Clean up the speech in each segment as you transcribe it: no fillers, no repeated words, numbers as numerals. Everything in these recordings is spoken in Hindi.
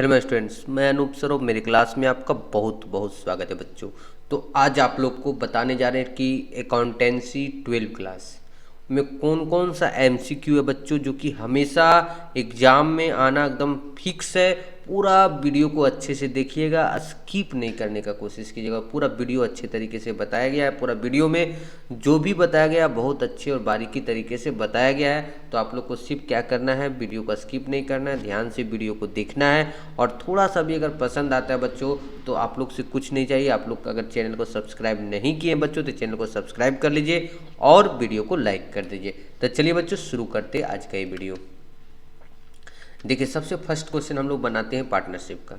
हेलो स्टूडेंट्स, मैं अनूप सर और मेरी क्लास में आपका बहुत बहुत स्वागत है बच्चों। तो आज आप लोग को बताने जा रहे हैं कि अकाउंटेंसी 12 क्लास में कौन कौन सा एमसीक्यू है बच्चों, जो कि हमेशा एग्जाम में आना एकदम फिक्स है। पूरा वीडियो को अच्छे से देखिएगा, स्किप नहीं करने का कोशिश कीजिएगा। पूरा वीडियो अच्छे तरीके से बताया गया है। पूरा वीडियो में जो भी बताया गया है बहुत अच्छे और बारीकी तरीके से बताया गया है। तो आप लोग को सिर्फ क्या करना है, वीडियो को स्किप नहीं करना है, ध्यान से वीडियो को देखना है। और थोड़ा सा भी अगर पसंद आता है बच्चों तो आप लोग से कुछ नहीं चाहिए। आप लोग अगर चैनल को सब्सक्राइब नहीं किए बच्चों तो चैनल को सब्सक्राइब कर लीजिए और वीडियो को लाइक कर दीजिए। तो चलिए बच्चों शुरू करते हैं आज का ये वीडियो। देखिए, सबसे फर्स्ट क्वेश्चन हम लोग बनाते हैं पार्टनरशिप का।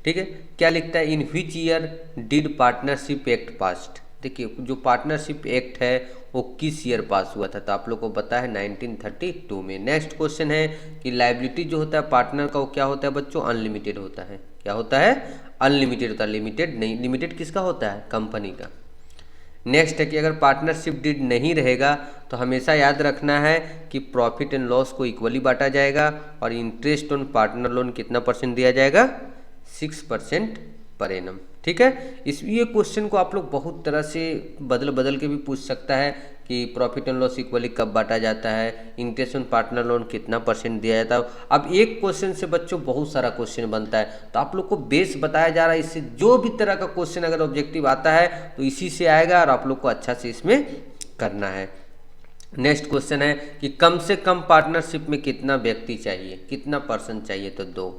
ठीक है, क्या लिखता है, in which year did partnership act passed. देखिए, जो पार्टनरशिप एक्ट है वो किस ईयर पास हुआ था, तो आप लोग को पता है 1932 में। नेक्स्ट क्वेश्चन है कि लायबिलिटी जो होता है पार्टनर का वो क्या होता है बच्चों, अनलिमिटेड होता है। क्या होता है, अनलिमिटेड होता है, लिमिटेड नहीं। लिमिटेड किसका होता है, कंपनी का। नेक्स्ट है कि अगर पार्टनरशिप डीड नहीं रहेगा तो हमेशा याद रखना है कि प्रॉफिट एंड लॉस को इक्वली बांटा जाएगा और इंटरेस्ट ऑन पार्टनर लोन कितना परसेंट दिया जाएगा, 6% पर एनम। ठीक है, ये क्वेश्चन को आप लोग बहुत तरह से बदल बदल के भी पूछ सकता है कि प्रॉफिट एंड लॉस इक्वली कब बांटा जाता है, इंटरेस्ट ऑन पार्टनर लोन कितना परसेंट दिया जाता है। अब एक क्वेश्चन से बच्चों बहुत सारा क्वेश्चन बनता है, तो आप लोग को बेस बताया जा रहा है। इससे जो भी तरह का क्वेश्चन अगर ऑब्जेक्टिव आता है तो इसी से आएगा और आप लोग को अच्छा से इसमें करना है। नेक्स्ट क्वेश्चन है कि कम से कम पार्टनरशिप में कितना व्यक्ति चाहिए, कितना पर्सन चाहिए, तो 2।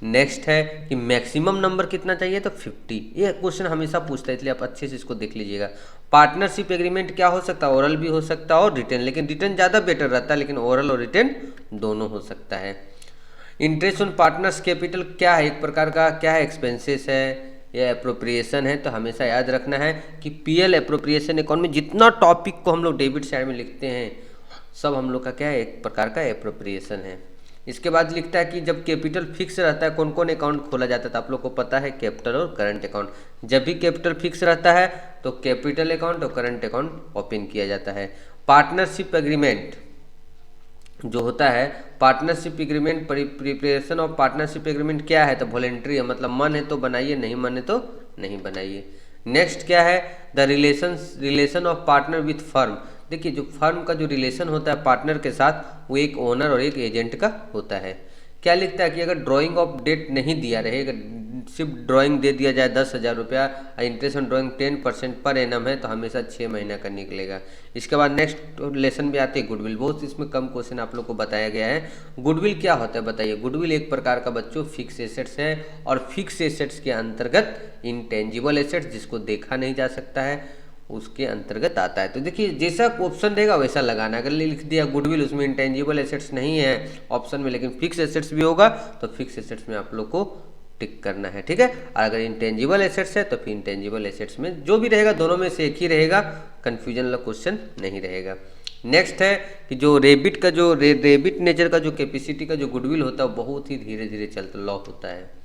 नेक्स्ट है कि मैक्सिमम नंबर कितना चाहिए, तो 50। ये क्वेश्चन हमेशा पूछता है, इसलिए आप अच्छे से इसको देख लीजिएगा। पार्टनरशिप एग्रीमेंट क्या हो सकता है, ओरल भी हो सकता है और रिटर्न, लेकिन रिटर्न ज़्यादा बेटर रहता है, लेकिन ओरल और रिटर्न दोनों हो सकता है। इंटरेस्ट ऑन पार्टनर्स कैपिटल क्या है, एक प्रकार का क्या है, एक्सपेंसेस है या अप्रोप्रिएशन है। तो हमेशा याद रखना है कि पीएल अप्रोप्रिएशन अकाउंट में जितना टॉपिक को हम लोग डेबिट साइड में लिखते हैं सब हम लोग का क्या है, एक प्रकार का अप्रोप्रिएशन है। इसके बाद लिखता है कि जब कैपिटल फिक्स रहता है कौन कौन अकाउंट खोला जाता है, तो आप लोग को पता है कैपिटल और करंट अकाउंट। जब भी कैपिटल फिक्स रहता है तो कैपिटल अकाउंट और करंट अकाउंट ओपन किया जाता है। पार्टनरशिप एग्रीमेंट जो होता है, partnership agreement, preparation of partnership agreement क्या है, तो वॉलेंट्री है, मतलब मन है तो बनाइए, नहीं मन है तो नहीं बनाइए। नेक्स्ट क्या है, the relation of partner with firm. देखिए, जो फर्म का जो रिलेशन होता है पार्टनर के साथ वो एक ओनर और एक एजेंट का होता है। क्या लिखता है कि अगर ड्राइंग ऑफ डेट नहीं दिया रहेगा, सिर्फ ड्राइंग दे दिया जाए 10,000 रुपया, interest on drawing 10% per annum है, तो हमेशा 6 महीना का निकलेगा। इसके बाद नेक्स्ट लेसन भी आते हैं गुडविल। बहुत इसमें कम क्वेश्चन आप लोग को बताया गया है। गुडविल क्या होता है बताइए। गुडविल एक प्रकार का बच्चों फिक्स एसेट्स है और फिक्स एसेट्स के अंतर्गत इंटेंजिबल एसेट्स, जिसको देखा नहीं जा सकता है, उसके अंतर्गत आता है। तो देखिए, जैसा ऑप्शन देगा वैसा लगाना। अगर लिख दिया गुडविल, उसमें इंटेंजिबल एसेट्स नहीं है ऑप्शन में, लेकिन फिक्स एसेट्स भी होगा तो फिक्स एसेट्स में आप लोग को टिक करना है। ठीक है, और अगर इंटेंजिबल एसेट्स है तो फिर इंटेंजिबल एसेट्स में जो भी रहेगा दोनों में से एक ही रहेगा, कंफ्यूजन वाला क्वेश्चन नहीं रहेगा। नेक्स्ट है कि जो रेबिट का जो रेबिट नेचर का जो कैपेसिटी का जो गुडविल होता है वो बहुत ही धीरे धीरे चलता लॉक होता है।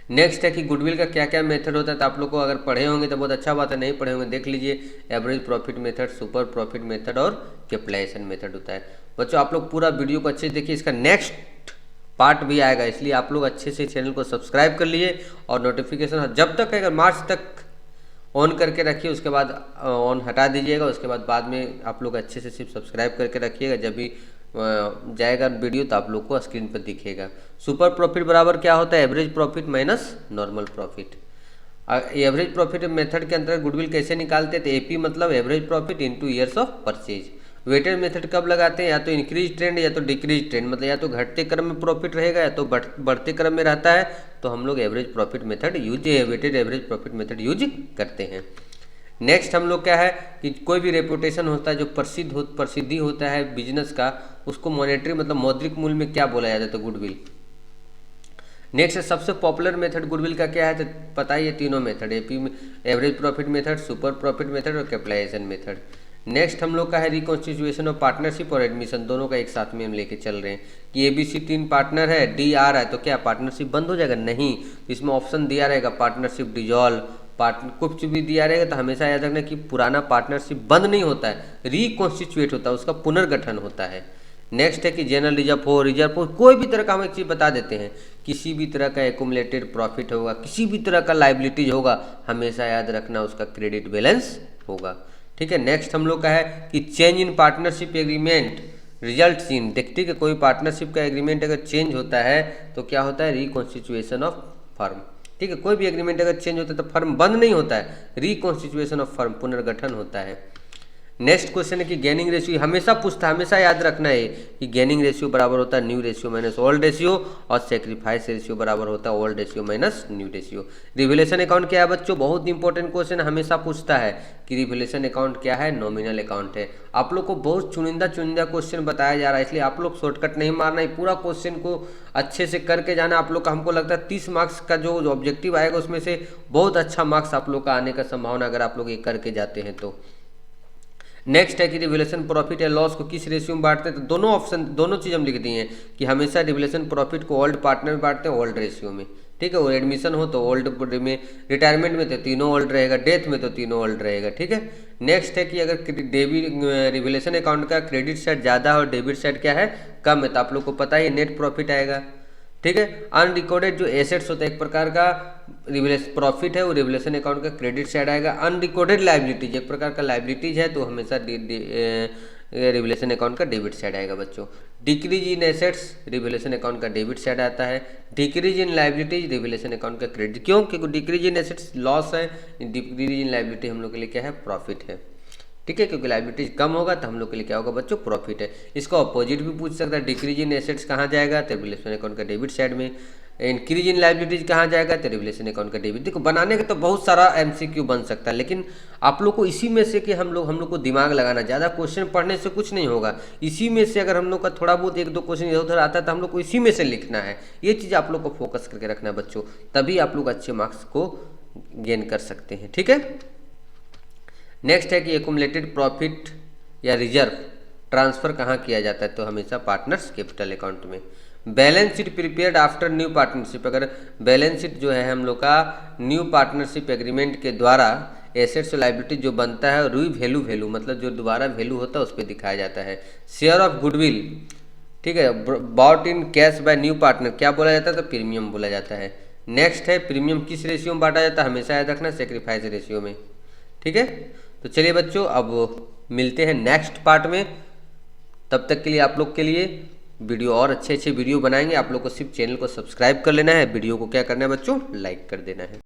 नेक्स्ट है कि गुडविल का क्या क्या मेथड होता है, तो आप लोग को अगर पढ़े होंगे तो बहुत अच्छा बात है, नहीं पढ़े होंगे देख लीजिए। Average profit method, super profit method और कैपिटलाइजेशन मेथड होता है। बच्चों आप लोग पूरा वीडियो को अच्छे से देखिए, इसका नेक्स्ट पार्ट भी आएगा, इसलिए आप लोग अच्छे से चैनल को सब्सक्राइब कर लिए और नोटिफिकेशन जब तक अगर मार्च तक ऑन करके रखिए, उसके बाद ऑन हटा दीजिएगा। उसके बाद में आप लोग अच्छे से सिर्फ सब्सक्राइब करके रखिएगा, जब भी जाएगा वीडियो तो आप लोग को स्क्रीन पर दिखेगा। सुपर प्रॉफिट बराबर क्या होता है, average profit minus normal profit. Average profit method के अंतर्गत गुडविल कैसे निकालते हैं, तो एपी मतलब average profit into years of purchase. Weighted method कब लगाते हैं, या तो इंक्रीज ट्रेंड या तो डिक्रीज ट्रेंड, मतलब या तो घटते क्रम में प्रॉफिट रहेगा या तो बढ़ते क्रम में रहता है, तो हम लोग average profit method use, weighted average profit method use करते हैं। नेक्स्ट हम लोग क्या है कि कोई भी रेपुटेशन होता है जो प्रसिद्धि होता है बिजनेस का, उसको मॉनेटरी मतलब मौद्रिक मूल्य में क्या बोला जाता है, तो गुडविल। नेक्स्ट सबसे पॉपुलर मेथड गुडविल का क्या है, तो पता ही है तीनों मेथड, एपी में average profit method, super profit method और कैपिटलाइजेशन मेथड। नेक्स्ट हम लोग का है रिकॉन्स्टिट्यूशन ऑफ पार्टनरशिप और एडमिशन, दोनों का एक साथ में हम लेके चल रहे हैं कि एबीसी 3 पार्टनर है, डी आ रहा है तो क्या पार्टनरशिप बंद हो जाएगा, नहीं। इसमें ऑप्शन दिया रहेगा पार्टनरशिप डिजॉल्व, कुछ भी दिया रहेगा तो हमेशा याद रखना कि पुराना पार्टनरशिप बंद नहीं होता है, रिकॉन्स्टिट्यूट होता है, उसका पुनर्गठन होता है। नेक्स्ट है कि जनरल रिजर्व हो, रिजर्व हो, कोई भी तरह का हम एक चीज़ बता देते हैं, किसी भी तरह का एक्यूमुलेटेड प्रॉफिट होगा, किसी भी तरह का लाइबिलिटीज होगा, हमेशा याद रखना उसका क्रेडिट बैलेंस होगा। ठीक है। नेक्स्ट हम लोग का है कि change in partnership agreement result in, देखते कि कोई पार्टनरशिप का एग्रीमेंट अगर चेंज होता है तो क्या होता है, रिकॉन्स्टिट्यूशन ऑफ फर्म। ठीक है। कोई भी एग्रीमेंट अगर चेंज होता है तो फर्म बंद नहीं होता है, रिकॉन्स्टिट्यूशन ऑफ फर्म, पुनर्गठन होता है। नेक्स्ट क्वेश्चन है कि गेनिंग रेशियो, हमेशा पूछता है, हमेशा याद रखना है कि गेनिंग रेशियो बराबर होता है new ratio minus old ratio, और सेक्रीफाइस रेशियो बराबर होता है old ratio minus new ratio. Revaluation account क्या है बच्चों, बहुत इंपॉर्टेंट क्वेश्चन हमेशा पूछता है कि रिवैल्यूएशन अकाउंट क्या है, नॉमिनल अकाउंट है। आप लोग को बहुत चुनिंदा क्वेश्चन बताया जा रहा है, इसलिए आप लोग शॉर्टकट नहीं मारना है, पूरा क्वेश्चन को अच्छे से करके जाना। आप लोग का हमको लगता है 30 मार्क्स का जो ऑब्जेक्टिव आएगा उसमें से बहुत अच्छा मार्क्स आप लोग का आने का संभावना, अगर आप लोग ये करके जाते हैं तो। नेक्स्ट है कि रिवैल्यूएशन प्रॉफिट या लॉस को किस रेशियो में बांटते हैं, तो दोनों ऑप्शन, दोनों चीज़ हम लिख दिए हैं कि हमेशा रिवैल्यूएशन प्रॉफिट को ओल्ड पार्टनर में बांटते हैं, ओल्ड रेशियो में। ठीक है। और एडमिशन हो तो ओल्ड में, रिटायरमेंट में तो तीनों ओल्ड रहेगा, डेथ में तो तीनों ओल्ड रहेगा। ठीक है। नेक्स्ट है कि अगर रिवैल्यूएशन अकाउंट का क्रेडिट साइड ज़्यादा है और डेबिट साइड क्या है, कम है, तो आप लोग को पता ही नेट प्रॉफिट आएगा। ठीक है। अनरिकॉर्डेड जो एसेट्स होता है, एक प्रकार का प्रॉफिट है, वो रिवैल्यूएशन अकाउंट का क्रेडिट साइड आएगा। अनरिकॉर्डेड लाइबिलिटीज एक प्रकार का लाइबिलिटीज है, तो हमेशा रिवैल्यूएशन अकाउंट का डेबिट साइड आएगा बच्चों। Decrease in assets revaluation account का डेबिट साइड आता है। Decrease in liabilities revaluation account का क्रेडिट, क्यों, क्योंकि डिक्रीज इन एसेट्स लॉस है, डिक्रीज इन लाइबिलिटी हम लोग के लिए क्या है, प्रॉफिट है। ठीक है। क्योंकि लाइबिलिटीज कम होगा तो हम लोग के लिए क्या होगा बच्चों, प्रॉफिट है। इसका अपोजिट भी पूछ सकता है, डिक्रीज इन एसेट्स कहाँ जाएगा, तो रिवैल्यूएशन अकाउंट का डेबिट साइड में। इंक्रीज इन लाइबिलिटीज कहाँ जाएगा, तो रिवैल्यूएशन अकाउंट का डेबिट। देखो बनाने का तो बहुत सारा एमसीक्यू बन सकता है, लेकिन आप लोग को इसी में से कि हम लोग को दिमाग लगाना, ज़्यादा क्वेश्चन पढ़ने से कुछ नहीं होगा। इसी में से अगर हम लोग का थोड़ा बहुत एक दो क्वेश्चन इधर उधर आता है तो हम लोग को इसी में से लिखना है। ये चीज़ आप लोग को फोकस करके रखना है बच्चों, तभी आप लोग अच्छे मार्क्स को गेन कर सकते हैं। ठीक है। नेक्स्ट है कि एक्यूमुलेटेड प्रॉफिट या रिजर्व ट्रांसफर कहाँ किया जाता है, तो हमेशा पार्टनर्स कैपिटल अकाउंट में। Balance sheet prepared after new partnership, अगर बैलेंस शीट जो है हम लोग का न्यू पार्टनरशिप एग्रीमेंट के द्वारा एसेट्स और लाइबिलिटी जो बनता है, री वैल्यू मतलब जो दोबारा वैल्यू होता है उस पर दिखाया जाता है। शेयर ऑफ गुडविल, ठीक है, bought in cash by new partner क्या बोला जाता है, तो प्रीमियम बोला जाता है। नेक्स्ट है प्रीमियम किस रेशियो में बांटा जाता है, हमेशा याद रखना सेक्रीफाइस रेशियो में। ठीक है। तो चलिए बच्चों अब मिलते हैं नेक्स्ट पार्ट में, तब तक के लिए आप लोग के लिए वीडियो और अच्छे वीडियो बनाएंगे। आप लोग को सिर्फ चैनल को सब्सक्राइब कर लेना है, वीडियो को क्या करना है बच्चों, लाइक कर देना है।